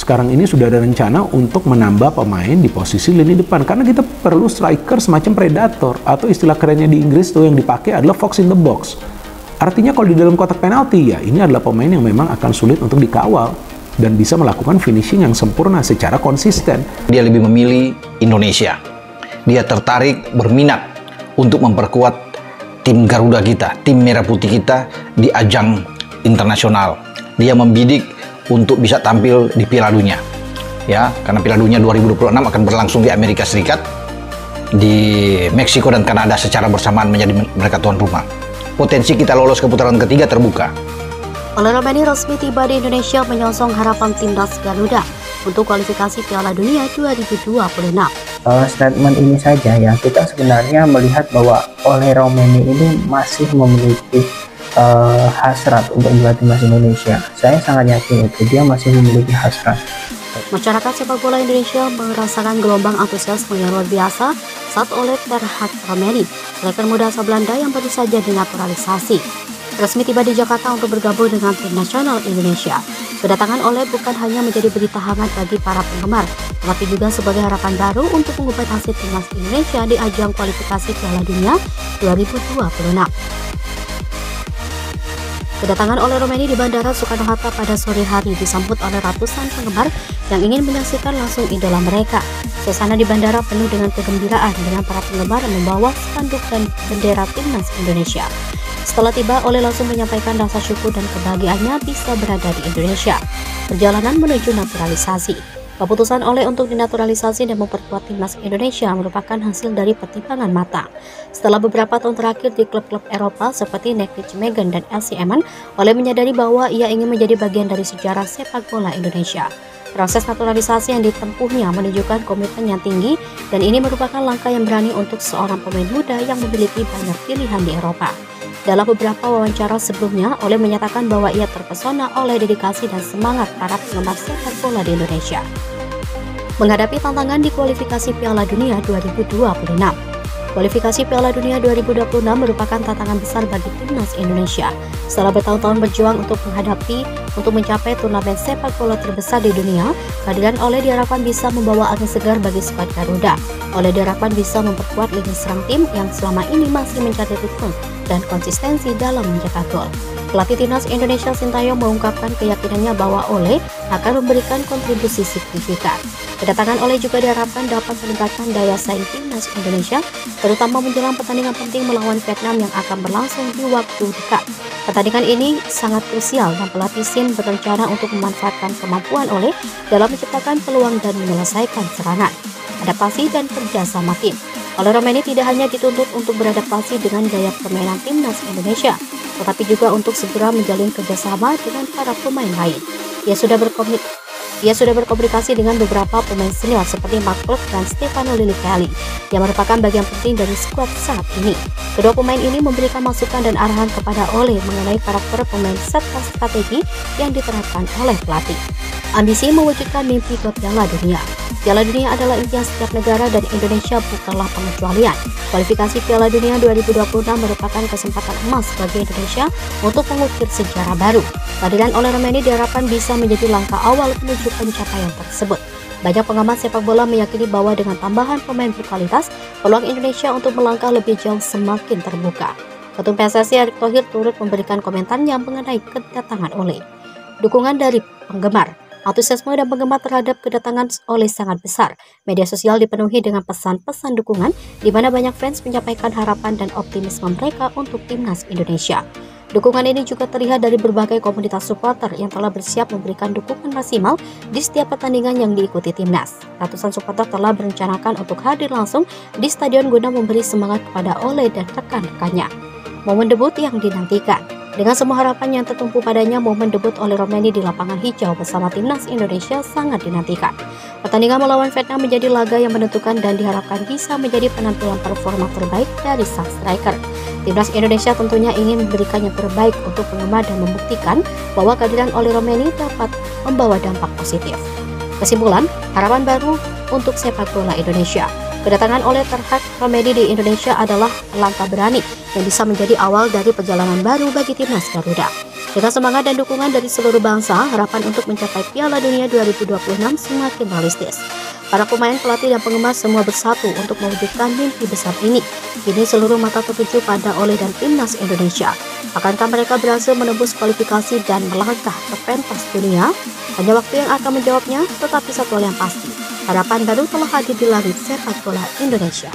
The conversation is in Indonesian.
sekarang ini sudah ada rencana untuk menambah pemain di posisi lini depan karena kita perlu striker semacam predator, atau istilah kerennya di Inggris tuh yang dipakai adalah fox in the box. Artinya kalau di dalam kotak penalti ya ini adalah pemain yang memang akan sulit untuk dikawal dan bisa melakukan finishing yang sempurna secara konsisten. Dia lebih memilih Indonesia. Dia tertarik, berminat untuk memperkuat tim Garuda kita, tim Merah Putih kita di ajang internasional. Dia membidik untuk bisa tampil di Piala Dunia, ya, karena Piala Dunia 2026 akan berlangsung di Amerika Serikat, di Meksiko dan Kanada secara bersamaan menjadi mereka tuan rumah. Potensi kita lolos ke putaran ketiga terbuka. Oleh Romani resmi tiba di Indonesia menyongsong harapan timnas Garuda untuk kualifikasi Piala Dunia 2026. Statement ini saja ya, kita sebenarnya melihat bahwa Ole Romani ini masih memiliki hasrat untuk membuat timnas Indonesia. Saya sangat yakin itu, dia masih memiliki hasrat. Masyarakat sepak bola Indonesia merasakan gelombang antusiasme yang luar biasa saat Ole Terhad Romani, striker muda asal Belanda yang baru saja dinaturalisasi, resmi tiba di Jakarta untuk bergabung dengan tim nasional Indonesia. Kedatangan Ole bukan hanya menjadi berita hangat bagi para penggemar, tetapi juga sebagai harapan baru untuk mengubah nasib timnas Indonesia di ajang kualifikasi Piala Dunia 2026. Kedatangan Ole Romani di Bandara Soekarno-Hatta pada sore hari disambut oleh ratusan penggemar yang ingin menyaksikan langsung idola mereka. Suasana di bandara penuh dengan kegembiraan dengan para penggemar membawa spanduk dan bendera timnas Indonesia. Setelah tiba, Ole langsung menyampaikan rasa syukur dan kebahagiaannya bisa berada di Indonesia. Perjalanan menuju naturalisasi. Keputusan Ole untuk dinaturalisasi dan memperkuat timnas Indonesia merupakan hasil dari pertimbangan matang. Setelah beberapa tahun terakhir di klub-klub Eropa seperti Nijmegen dan LC Emmen, Ole menyadari bahwa ia ingin menjadi bagian dari sejarah sepak bola Indonesia. Proses naturalisasi yang ditempuhnya menunjukkan komitmen yang tinggi, dan ini merupakan langkah yang berani untuk seorang pemain muda yang memiliki banyak pilihan di Eropa. Dalam beberapa wawancara sebelumnya, Ole menyatakan bahwa ia terpesona oleh dedikasi dan semangat para penggemar sepak bola di Indonesia menghadapi tantangan di kualifikasi Piala Dunia 2026. Kualifikasi Piala Dunia 2026 merupakan tantangan besar bagi timnas Indonesia. Setelah bertahun-tahun berjuang untuk mencapai turnamen sepak bola terbesar di dunia, kehadiran Ole diharapkan bisa membawa angin segar bagi skuad Garuda. Ole diharapkan bisa memperkuat lini serang tim yang selama ini masih mencari ritme dan konsistensi dalam mencetak gol. Pelatih timnas Indonesia Sintayong mengungkapkan keyakinannya bahwa Ole akan memberikan kontribusi signifikan. Kedatangan Ole juga diharapkan dapat meningkatkan daya saing timnas Indonesia, terutama menjelang pertandingan penting melawan Vietnam yang akan berlangsung di waktu dekat. Pertandingan ini sangat krusial dan pelatih Sin berencana untuk memanfaatkan kemampuan Ole dalam menciptakan peluang dan menyelesaikan serangan, adaptasi dan kerjasama tim. Ole Romani tidak hanya dituntut untuk beradaptasi dengan gaya permainan timnas Indonesia, tetapi juga untuk segera menjalin kerjasama dengan para pemain lain. Ia sudah berkomunikasi dengan beberapa pemain senior seperti Mark Klok dan Stefano Lillipelli yang merupakan bagian penting dari skuad saat ini. Kedua pemain ini memberikan masukan dan arahan kepada Ole mengenai karakter pemain serta strategi yang diterapkan oleh pelatih. Ambisi mewujudkan mimpi ke Piala Dunia. Piala Dunia adalah impian setiap negara dan Indonesia bukanlah pengecualian. Kualifikasi Piala Dunia 2026 merupakan kesempatan emas bagi Indonesia untuk mengukir sejarah baru. Kehadiran Ole Romani diharapkan bisa menjadi langkah awal menuju pencapaian tersebut. Banyak pengamat sepak bola meyakini bahwa dengan tambahan pemain berkualitas, peluang Indonesia untuk melangkah lebih jauh semakin terbuka. Ketum PSSI Erick Thohir turut memberikan komentarnya mengenai kedatangan Ole. Dukungan dari penggemar. Antusiasme dan penggemar terhadap kedatangan Ole sangat besar. Media sosial dipenuhi dengan pesan-pesan dukungan, di mana banyak fans menyampaikan harapan dan optimisme mereka untuk timnas Indonesia. Dukungan ini juga terlihat dari berbagai komunitas supporter yang telah bersiap memberikan dukungan maksimal di setiap pertandingan yang diikuti timnas. Ratusan supporter telah berencanakan untuk hadir langsung di stadion guna memberi semangat kepada Ole dan rekan-rekannya. Momen debut yang dinantikan. Dengan semua harapan yang tertumpu padanya, momen debut Ole Romani di lapangan hijau bersama timnas Indonesia sangat dinantikan. Pertandingan melawan Vietnam menjadi laga yang menentukan dan diharapkan bisa menjadi penampilan performa terbaik dari sang striker. Timnas Indonesia tentunya ingin memberikan yang terbaik untuk penggemar dan membuktikan bahwa kehadiran Ole Romani dapat membawa dampak positif. Kesimpulan, harapan baru untuk sepak bola Indonesia. Kedatangan Ole Terhad Romani di Indonesia adalah langkah berani yang bisa menjadi awal dari perjalanan baru bagi timnas Garuda. Dengan semangat dan dukungan dari seluruh bangsa, harapan untuk mencapai Piala Dunia 2026 semakin realistis. Para pemain, pelatih, dan penggemar semua bersatu untuk mewujudkan mimpi besar ini. Kini seluruh mata tertuju pada Ole dan Timnas Indonesia. Akankah mereka berhasil menembus kualifikasi dan melangkah ke pentas dunia? Hanya waktu yang akan menjawabnya, tetapi satu hal yang pasti, harapan baru telah hadir di langit sepak bola Indonesia.